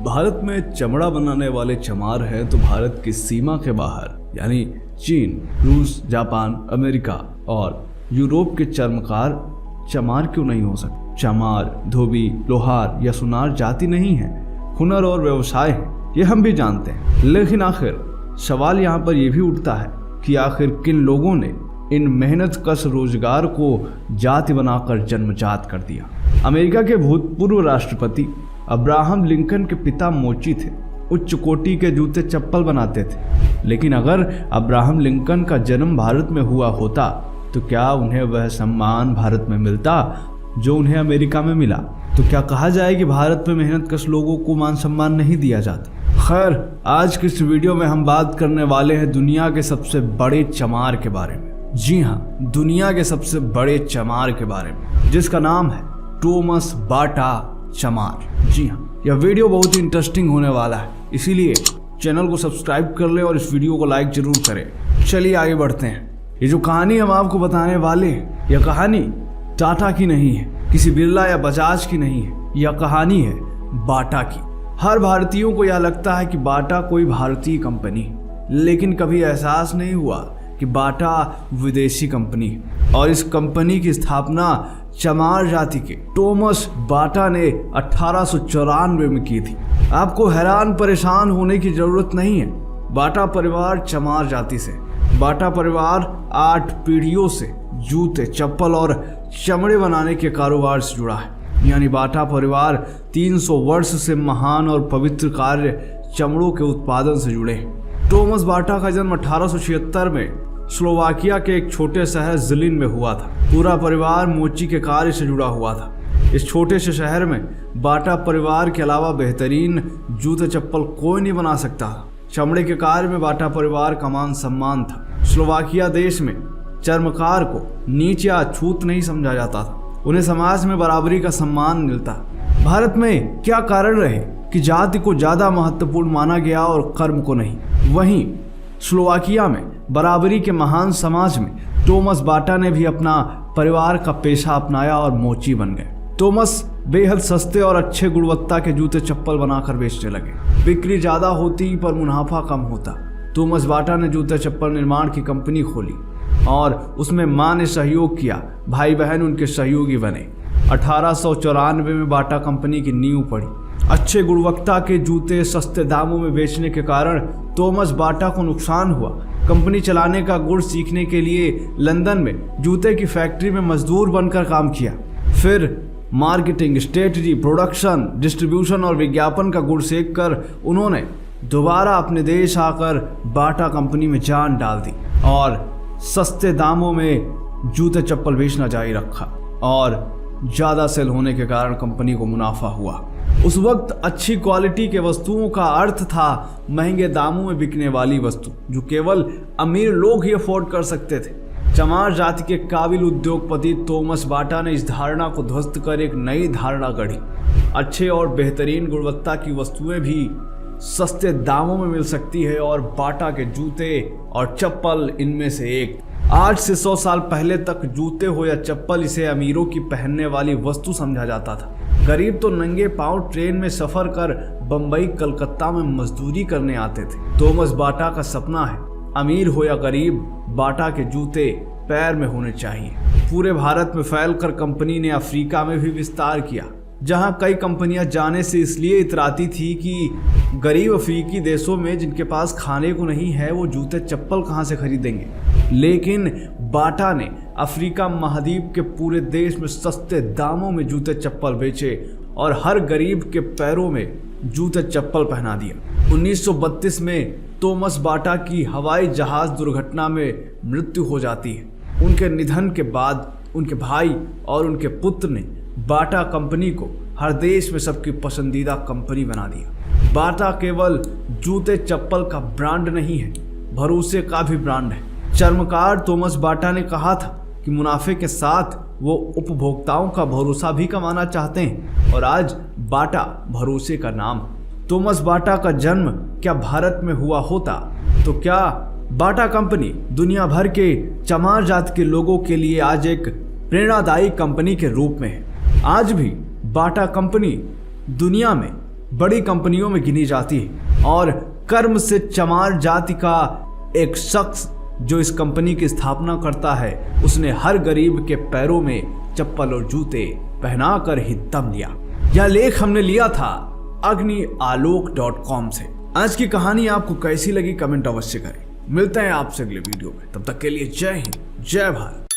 भारत में चमड़ा बनाने वाले चमार हैं तो भारत की सीमा के बाहर यानी चीन, रूस, जापान, अमेरिका और यूरोप के चर्मकार चमार क्यों नहीं हो सकते। चमार, धोबी, लोहार या सुनार जाति नहीं है, हुनर और व्यवसाय है, ये हम भी जानते हैं। लेकिन आखिर सवाल यहाँ पर यह भी उठता है कि आखिर किन लोगों ने इन मेहनत कश रोजगार को जाति बनाकर जन्मजात कर दिया। अमेरिका के भूतपूर्व राष्ट्रपति अब्राहम लिंकन के पिता मोची थे, उच्च कोटि के जूते चप्पल बनाते थे। लेकिन अगर अब्राहम लिंकन का जन्म भारत में हुआ होता तो क्या उन्हें वह सम्मान भारत में मिलता जो उन्हें अमेरिका में मिला। तो क्या कहा जाए कि भारत में मेहनत कश लोगों को मान सम्मान नहीं दिया जाता। खैर, आज की इस वीडियो में हम बात करने वाले हैं दुनिया के सबसे बड़े चमार के बारे में। जी हाँ, दुनिया के सबसे बड़े चमार के बारे में, जिसका नाम है टॉमस बाटा चमार। जी हाँ, यह वीडियो बहुत ही इंटरेस्टिंग होने वाला है, इसीलिए चैनल को सब्सक्राइब कर लें और इस वीडियो को लाइक जरूर करें। चलिए आगे बढ़ते हैं। ये जो कहानी हम आपको बताने वाले हैं, यह कहानी टाटा की नहीं है, किसी बिरला या बजाज की नहीं है, यह कहानी है बाटा की। हर भारतीयों को यह लगता है कि बाटा कोई भारतीय कंपनी, लेकिन कभी एहसास नहीं हुआ कि बाटा विदेशी कंपनी है। और इस कंपनी की स्थापना चमार जाति के टॉमस बाटा ने 1894 में की थी। आपको हैरान परेशान होने की जरूरत नहीं है। बाटा परिवार चमार जाति से, बाटा परिवार 8 पीढ़ियों से जूते, चप्पल और चमड़े बनाने के कारोबार से जुड़ा है। यानी बाटा परिवार 300 वर्ष से महान और पवित्र कार्य चमड़ों के उत्पादन से जुड़े। टॉमस बाटा का जन्म 1876 में स्लोवाकिया के एक छोटे शहर जिलिन में हुआ था। पूरा परिवार मोची के कार्य से जुड़ा हुआ था। इस छोटे से शहर में बाटा परिवार के अलावा बेहतरीन जूते चप्पल कोई नहीं बना सकता था। चमड़े के कार्य में बाटा परिवार का मान सम्मान था। स्लोवाकिया देश में चर्मकार को नीच या छूत नहीं समझा जाता था, उन्हें समाज में बराबरी का सम्मान मिलता। भारत में क्या कारण रहे कि जाति को ज्यादा महत्वपूर्ण माना गया और कर्म को नहीं। वहीं स्लोवाकिया में बराबरी के महान समाज में टॉमस बाटा ने भी अपना परिवार का पेशा अपनाया और मोची बन गए। टॉमस बेहद सस्ते और अच्छे गुणवत्ता के जूते चप्पल बनाकर बेचने लगे। बिक्री ज्यादा होती पर मुनाफा कम होता। टॉमस बाटा ने जूते चप्पल निर्माण की कंपनी खोली और उसमें मां ने सहयोग किया, भाई बहन उनके सहयोगी बने। 1894 में बाटा कंपनी की नींव पड़ी। अच्छे गुणवत्ता के जूते सस्ते दामों में बेचने के कारण टॉमस बाटा को नुकसान हुआ। कंपनी चलाने का गुण सीखने के लिए लंदन में जूते की फैक्ट्री में मजदूर बनकर काम किया। फिर मार्केटिंग, स्ट्रेटजी, प्रोडक्शन, डिस्ट्रीब्यूशन और विज्ञापन का गुण सीख कर उन्होंने दोबारा अपने देश आकर बाटा कंपनी में जान डाल दी और सस्ते दामों में जूते चप्पल बेचना जारी रखा। और ज़्यादा सेल होने के कारण कंपनी को मुनाफा हुआ। उस वक्त अच्छी क्वालिटी के वस्तुओं का अर्थ था महंगे दामों में बिकने वाली वस्तु, जो केवल अमीर लोग ही अफोर्ड कर सकते थे। चमार जाति के काबिल उद्योगपति टॉमस बाटा ने इस धारणा को ध्वस्त कर एक नई धारणा गढ़ी। अच्छे और बेहतरीन गुणवत्ता की वस्तुएं भी सस्ते दामों में मिल सकती है और बाटा के जूते और चप्पल इनमें से एक। आज से 100 साल पहले तक जूते हो या चप्पल इसे अमीरों की पहनने वाली वस्तु समझा जाता था। गरीब तो नंगे पांव ट्रेन में सफर कर बंबई, कलकत्ता में मजदूरी करने आते थे। टॉमस बाटा का सपना है, अमीर हो या गरीब, बाटा के जूते पैर में होने चाहिए। पूरे भारत में फैलकर कंपनी ने अफ्रीका में भी विस्तार किया, जहां कई कंपनियां जाने से इसलिए इतराती थी कि गरीब अफ्रीकी देशों में जिनके पास खाने को नहीं है वो जूते चप्पल कहां से खरीदेंगे। लेकिन बाटा ने अफ्रीका महाद्वीप के पूरे देश में सस्ते दामों में जूते चप्पल बेचे और हर गरीब के पैरों में जूते चप्पल पहना दिया। 1932 में टॉमस बाटा की हवाई जहाज दुर्घटना में मृत्यु हो जाती है। उनके निधन के बाद उनके भाई और उनके पुत्र ने बाटा कंपनी को हर देश में सबकी पसंदीदा कंपनी बना दिया। बाटा केवल जूते चप्पल का ब्रांड नहीं है, भरोसे का भी ब्रांड है। चर्मकार टॉमस बाटा ने कहा था कि मुनाफे के साथ वो उपभोक्ताओं का भरोसा भी कमाना चाहते हैं और आज बाटा भरोसे का नाम। टॉमस बाटा का जन्म क्या भारत में हुआ होता तो क्या बाटा कंपनी दुनिया भर के चमार जाति के लोगों के लिए आज एक प्रेरणादायी कंपनी के रूप में है। आज भी बाटा कंपनी दुनिया में बड़ी कंपनियों में गिनी जाती है और कर्म से चमार जाति का एक शख्स जो इस कंपनी की स्थापना करता है, उसने हर गरीब के पैरों में चप्पल और जूते पहनाकर ही दम लिया। यह लेख हमने लिया था agnialok.com से। आज की कहानी आपको कैसी लगी कमेंट अवश्य करें। मिलते हैं आपसे अगले वीडियो में, तब तक के लिए जय हिंद, जय भारत।